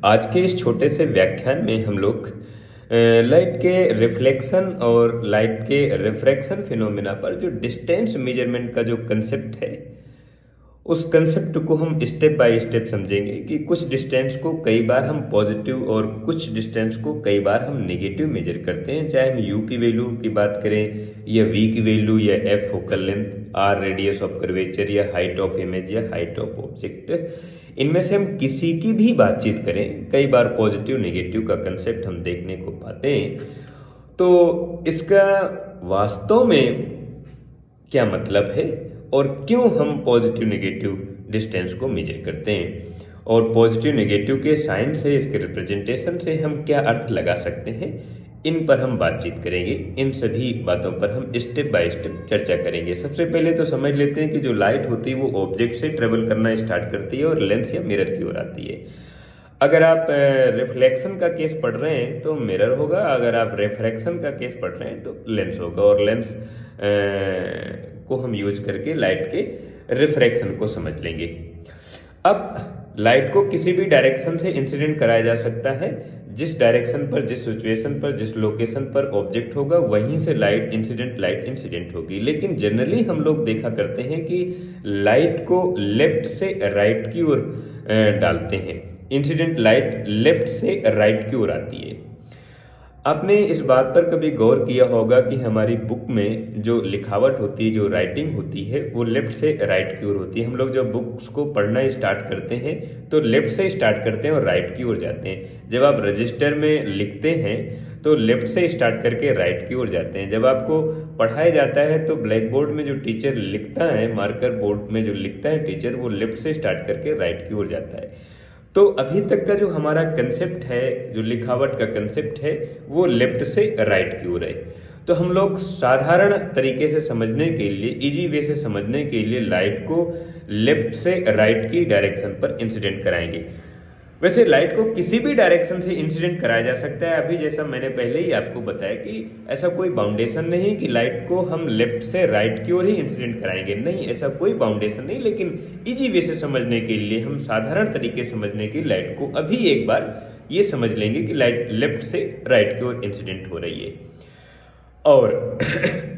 आज के इस छोटे से व्याख्यान में हम लोग लाइट के रिफ्लेक्शन और लाइट के रिफ्रैक्शन फिनोमेना पर जो डिस्टेंस मेजरमेंट का जो कंसेप्ट है उस कंसेप्ट को हम स्टेप बाय स्टेप समझेंगे कि कुछ डिस्टेंस को कई बार हम पॉजिटिव और कुछ डिस्टेंस को कई बार हम नेगेटिव मेजर करते हैं, चाहे हम u की वैल्यू की बात करें या v की वैल्यू या f focal length, r radius of curvature या हाइट ऑफ इमेज या हाइट ऑफ ऑब्जेक्ट। इनमें से हम किसी की भी बातचीत करें, कई बार पॉजिटिव नेगेटिव का कंसेप्ट हम देखने को पाते हैं। तो इसका वास्तव में क्या मतलब है और क्यों हम पॉजिटिव नेगेटिव डिस्टेंस को मेजर करते हैं, और पॉजिटिव नेगेटिव के साइन से, इसके रिप्रेजेंटेशन से हम क्या अर्थ लगा सकते हैं, इन पर हम बातचीत करेंगे। इन सभी बातों पर हम स्टेप बाय स्टेप चर्चा करेंगे। सबसे पहले तो समझ लेते हैं कि जो लाइट होती है वो ऑब्जेक्ट से ट्रेवल करना स्टार्ट करती है और लेंस या मिरर की ओर आती है। अगर आप रिफ्लेक्शन का केस पढ़ रहे हैं तो मिरर होगा, अगर आप रिफ्रैक्शन का केस पढ़ रहे हैं तो लेंस होगा, और लेंस को हम यूज करके लाइट के रिफ्रैक्शन को समझ लेंगे। अब लाइट को किसी भी डायरेक्शन से इंसिडेंट कराया जा सकता है। जिस डायरेक्शन पर, जिस सिचुएशन पर, जिस लोकेशन पर ऑब्जेक्ट होगा वहीं से लाइट इंसिडेंट होगी। लेकिन जनरली हम लोग देखा करते हैं कि लाइट को लेफ्ट से राइट की ओर डालते हैं। इंसिडेंट लाइट लेफ्ट से राइट की ओर आती है। आपने इस बात पर कभी गौर किया होगा कि हमारी बुक में जो लिखावट होती है, जो राइटिंग होती है, वो लेफ्ट से राइट की ओर होती है। हम लोग जब बुक्स को पढ़ना स्टार्ट करते हैं तो लेफ्ट से स्टार्ट करते हैं और राइट की ओर जाते हैं। जब आप रजिस्टर में लिखते हैं तो लेफ्ट से स्टार्ट करके राइट की ओर जाते हैं। जब आपको पढ़ाया जाता है तो ब्लैक बोर्ड में जो टीचर लिखता है, मार्कर बोर्ड में जो लिखता है टीचर, वो लेफ्ट से स्टार्ट करके राइट की ओर जाता है। तो अभी तक का जो हमारा कंसेप्ट है, जो लिखावट का कंसेप्ट है, वो लेफ्ट से राइट की ओर है। तो हम लोग साधारण तरीके से समझने के लिए, इजी वे से समझने के लिए लाइट को लेफ्ट से राइट की डायरेक्शन पर इंसिडेंट कराएंगे। वैसे लाइट को किसी भी डायरेक्शन से इंसिडेंट कराया जा सकता है। अभी जैसा मैंने पहले ही आपको बताया कि ऐसा कोई बाउंडेशन नहीं कि लाइट को हम लेफ्ट से राइट की ओर ही इंसिडेंट कराएंगे, नहीं, ऐसा कोई बाउंडेशन नहीं। लेकिन इजी वे से समझने के लिए, हम साधारण तरीके से समझने की लाइट को अभी एक बार ये समझ लेंगे कि लाइट लेफ्ट से राइट की ओर इंसिडेंट हो रही है। और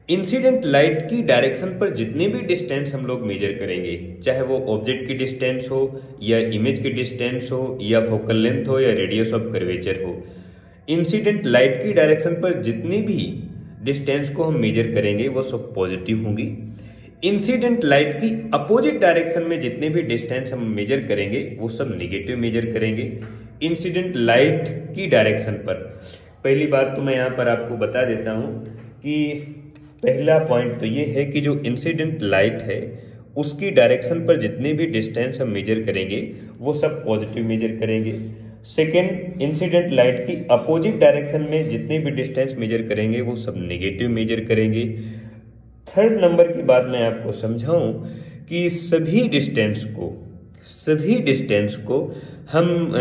इंसिडेंट लाइट की डायरेक्शन पर जितने भी डिस्टेंस हम लोग मेजर करेंगे, चाहे वो ऑब्जेक्ट की डिस्टेंस हो या इमेज की डिस्टेंस हो या फोकल लेंथ हो या रेडियस ऑफ कर्वेचर हो, इंसिडेंट लाइट की डायरेक्शन पर जितनी भी डिस्टेंस को हम मेजर करेंगे वो सब पॉजिटिव होंगी। इंसिडेंट लाइट की अपोजिट डायरेक्शन में जितने भी डिस्टेंस हम मेजर करेंगे वो सब नेगेटिव मेजर करेंगे। इंसिडेंट लाइट की डायरेक्शन पर पहली बात तो मैं यहाँ पर आपको बता देता हूँ कि पहला पॉइंट तो ये है कि जो इंसिडेंट लाइट है उसकी डायरेक्शन पर जितने भी डिस्टेंस हम मेजर करेंगे वो सब पॉजिटिव मेजर करेंगे। सेकेंड, इंसिडेंट लाइट की अपोजिट डायरेक्शन में जितने भी डिस्टेंस मेजर करेंगे वो सब नेगेटिव मेजर करेंगे। थर्ड नंबर की बात मैं आपको समझाऊं कि सभी डिस्टेंस को हम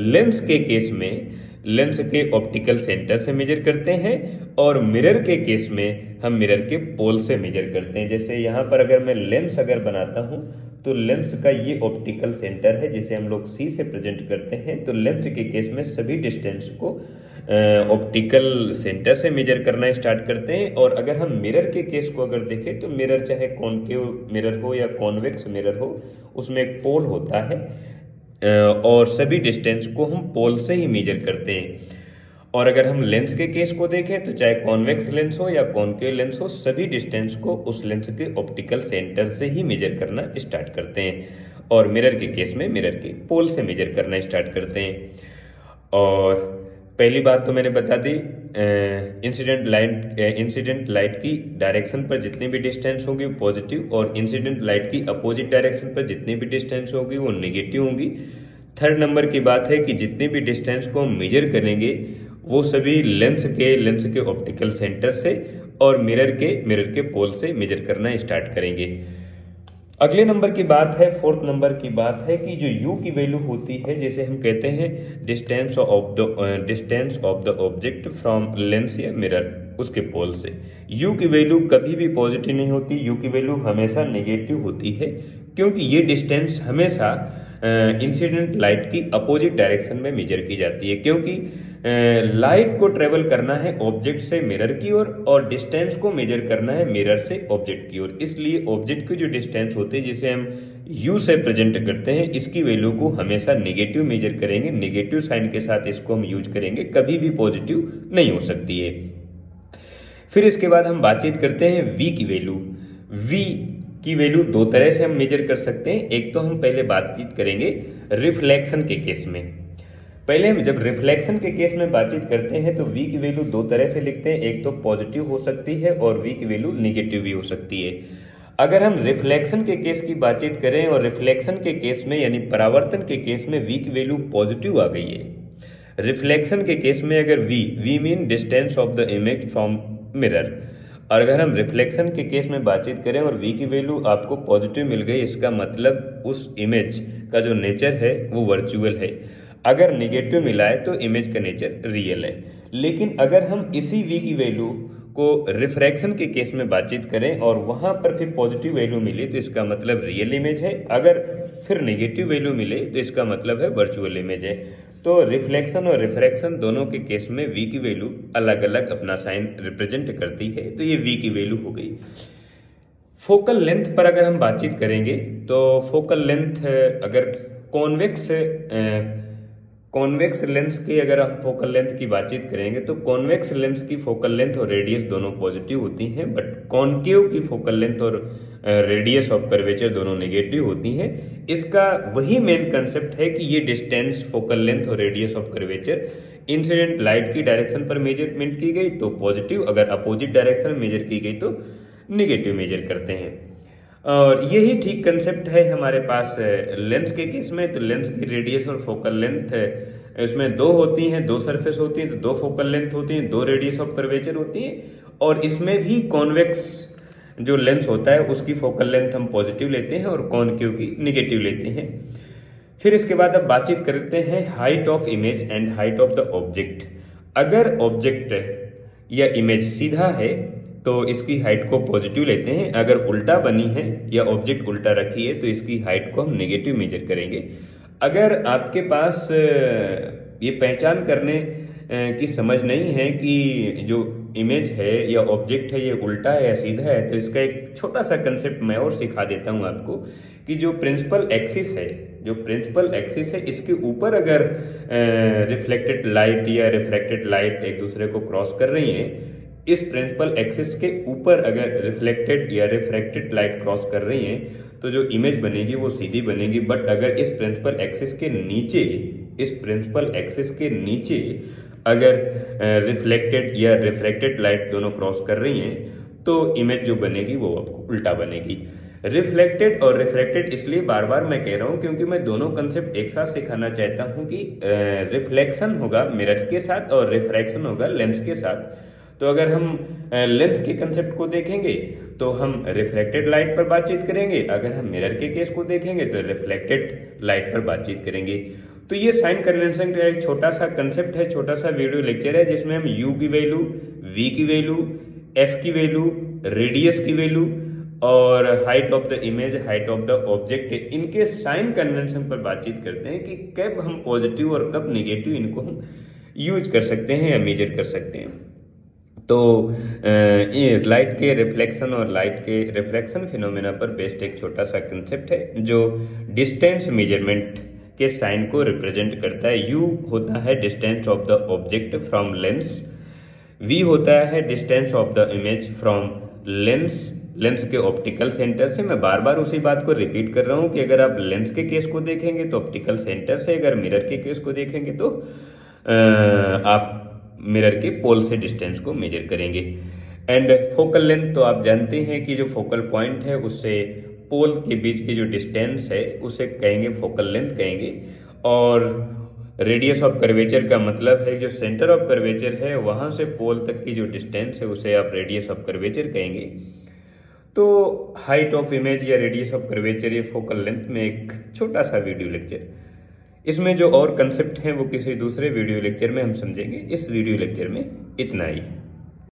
लेंस के केस में लेंस के ऑप्टिकल सेंटर से मेजर करते हैं और मिरर के केस में हम मिरर के पोल से मेजर करते हैं। जैसे यहाँ पर अगर मैं लेंस अगर बनाता हूँ तो लेंस का ये ऑप्टिकल सेंटर है जिसे हम लोग C से प्रेजेंट करते हैं। तो लेंस के केस में सभी डिस्टेंस को ऑप्टिकल सेंटर से मेजर करना स्टार्ट करते हैं। और अगर हम मिरर के केस को अगर देखें तो मिरर चाहे कॉनकेव मिरर हो या कॉन्वेक्स मिरर हो, उसमें एक पोल होता है और सभी डिस्टेंस को हम पोल से ही मेजर करते हैं। और अगर हम लेंस के केस को देखें तो चाहे कॉन्वेक्स लेंस हो या कॉनकेव लेंस हो, सभी डिस्टेंस को उस लेंस के ऑप्टिकल सेंटर से ही मेजर करना स्टार्ट करते हैं। और मिरर के केस में मिरर के पोल से मेजर करना स्टार्ट करते हैं। और पहली बात तो मैंने बता दी, इंसिडेंट लाइट की डायरेक्शन पर जितनी भी डिस्टेंस होगी पॉजिटिव, और इंसिडेंट लाइट की अपोजिट डायरेक्शन पर जितनी भी डिस्टेंस होगी वो नेगेटिव होंगी। थर्ड नंबर की बात है कि जितनी भी डिस्टेंस को हम मेजर करेंगे वो सभी लेंस के ऑप्टिकल सेंटर से और मिरर के पोल से मेजर करना स्टार्ट करेंगे। अगले नंबर की बात है, फोर्थ नंबर की बात है कि जो u की वैल्यू होती है, जैसे हम कहते हैं distance of the object from lens या मिरर, उसके पोल से u की वैल्यू कभी भी पॉजिटिव नहीं होती, u की वैल्यू हमेशा नेगेटिव होती है, क्योंकि ये डिस्टेंस हमेशा इंसिडेंट लाइट की अपोजिट डायरेक्शन में मेजर की जाती है, क्योंकि लाइट को ट्रेवल करना है ऑब्जेक्ट से मिरर की ओर और डिस्टेंस को मेजर करना है मिरर से ऑब्जेक्ट की ओर। इसलिए ऑब्जेक्ट की जो डिस्टेंस होती है जिसे हम u से प्रेजेंट करते हैं, इसकी वैल्यू को हमेशा नेगेटिव मेजर करेंगे, नेगेटिव साइन के साथ इसको हम यूज करेंगे, कभी भी पॉजिटिव नहीं हो सकती है। फिर इसके बाद हम बातचीत करते हैं v की वैल्यू। v की वैल्यू दो तरह से हम मेजर कर सकते हैं। एक तो हम पहले बातचीत करेंगे रिफ्लेक्शन के केस में। पहले हम जब रिफ्लेक्शन के केस में बातचीत करते हैं तो v की वैल्यू दो तरह से लिखते हैं, एक तो पॉजिटिव हो सकती है और v की वैल्यू निगेटिव भी हो सकती है। अगर हम रिफ्लेक्शन के केस की बातचीत करें और रिफ्लेक्शन के केस में यानी परावर्तन के केस में v की वैल्यू पॉजिटिव आ गई है। रिफ्लेक्शन के केस में अगर v mean distance of the image from mirror, और अगर हम रिफ्लेक्शन के केस में बातचीत करें और v की वैल्यू आपको पॉजिटिव मिल गई, इसका मतलब उस इमेज का जो नेचर है वो वर्चुअल है। अगर निगेटिव मिला है तो इमेज का नेचर रियल है। लेकिन अगर हम इसी v की वैल्यू को रिफ्रैक्शन के केस में बातचीत करें और वहां पर फिर पॉजिटिव वैल्यू मिले तो इसका मतलब रियल इमेज है, अगर फिर नेगेटिव वैल्यू मिले तो इसका मतलब है वर्चुअल इमेज है। तो रिफ्लेक्शन और रिफ्रैक्शन दोनों के केस में v की वैल्यू अलग अलग अपना साइन रिप्रेजेंट करती है, तो ये v की वैल्यू हो गई। फोकल लेंथ पर अगर हम बातचीत करेंगे तो फोकल लेंथ अगर कॉन्वेक्स लेंस की अगर हम फोकल लेंथ की बातचीत करेंगे तो कॉन्वेक्स लेंस की फोकल लेंथ और रेडियस दोनों पॉजिटिव होती हैं, बट कॉन्केव की फोकल लेंथ और रेडियस ऑफ कर्वेचर दोनों नेगेटिव होती हैं। इसका वही मेन कंसेप्ट है कि ये डिस्टेंस फोकल लेंथ और radius of curvature incident light की डायरेक्शन पर मेजरमेंट की गई तो पॉजिटिव, अगर अपोजिट डायरेक्शन में मेजर की गई तो निगेटिव मेजर करते हैं। और यही ठीक कंसेप्ट है हमारे पास लेंस के केस में। तो लेंस की रेडियस और फोकल लेंथ इसमें दो होती हैं, दो सरफेस होती हैं तो दो फोकल लेंथ होती हैं, दो रेडियस ऑफ कर्वेचर होती है। और इसमें भी कॉन्वेक्स जो लेंस होता है उसकी फोकल लेंथ हम पॉजिटिव लेते हैं और कॉनकेव की निगेटिव लेते हैं। फिर इसके बाद अब बातचीत करते हैं height of image and height of the object. अगर ऑब्जेक्ट या इमेज सीधा है तो इसकी हाइट को पॉजिटिव लेते हैं, अगर उल्टा बनी है या ऑब्जेक्ट उल्टा रखी है तो इसकी हाइट को हम नेगेटिव मेजर करेंगे। अगर आपके पास ये पहचान करने की समझ नहीं है कि जो इमेज है या ऑब्जेक्ट है ये उल्टा है या सीधा है, तो इसका एक छोटा सा कंसेप्ट मैं और सिखा देता हूं आपको कि जो प्रिंसिपल एक्सिस है इसके ऊपर अगर रिफ्लेक्टेड लाइट या रिफ्रैक्टेड लाइट एक दूसरे को क्रॉस कर रही है, इस प्रिंसिपल एक्सिस के ऊपर अगर रिफ्लेक्टेड या रिफ्रैक्टेड लाइट क्रॉस कर रही है तो जो इमेज बनेगी वो सीधी बनेगी। बट अगर इस प्रिंसिपल एक्सिस के नीचे अगर रिफ्लेक्टेड या रिफ्रैक्टेड लाइट दोनों क्रॉस कर रही हैं तो इमेज जो बनेगी वो आपको उल्टा बनेगी। रिफ्लेक्टेड और रिफ्रैक्टेड इसलिए बार बार मैं कह रहा हूं क्योंकि मैं दोनों कंसेप्ट एक साथ सिखाना चाहता हूं कि रिफ्लेक्शन होगा मिरर के साथ और रिफ्रैक्शन होगा लेंस के साथ। तो अगर हम लेंस के कंसेप्ट को देखेंगे तो हम रिफ्लेक्टेड लाइट पर बातचीत करेंगे, अगर हम मिरर के केस को देखेंगे तो रिफ्लेक्टेड लाइट पर बातचीत करेंगे। तो ये साइन कन्वेंशन का एक छोटा सा कंसेप्ट है, छोटा सा वीडियो लेक्चर है जिसमें हम u की वैल्यू, v की वैल्यू, f की वैल्यू, रेडियस की वैल्यू और height of the image, height of the object, इनके साइन कन्वेंशन पर बातचीत करते हैं कि कब हम पॉजिटिव और कब निगेटिव इनको हम यूज कर सकते हैं या मेजर कर सकते हैं। तो ये लाइट के रिफ्लेक्शन और लाइट के रिफ्रैक्शन फिनोमेना पर बेस्ड एक छोटा सा कंसेप्ट है जो डिस्टेंस मेजरमेंट के साइन को रिप्रेजेंट करता है। u होता है distance of the object from lens, v होता है distance of the image from lens के ऑप्टिकल सेंटर से। मैं बार बार उसी बात को रिपीट कर रहा हूं कि अगर आप लेंस के केस को देखेंगे तो ऑप्टिकल सेंटर से, अगर मिरर के केस को देखेंगे तो आप मिरर के पोल से डिस्टेंस को मेजर करेंगे। एंड फोकल लेंथ तो आप जानते हैं कि जो फोकल पॉइंट है उससे पोल के बीच की जो डिस्टेंस है उसे कहेंगे फोकल लेंथ कहेंगे। और रेडियस ऑफ कर्वेचर का मतलब है जो सेंटर ऑफ कर्वेचर है वहां से पोल तक की जो डिस्टेंस है उसे आप रेडियस ऑफ कर्वेचर कहेंगे। तो हाइट ऑफ इमेज या रेडियस ऑफ कर्वेचर ये फोकल लेंथ में एक छोटा सा वीडियो लेक्चर। इसमें जो और कंसेप्ट हैं वो किसी दूसरे वीडियो लेक्चर में हम समझेंगे। इस वीडियो लेक्चर में इतना ही।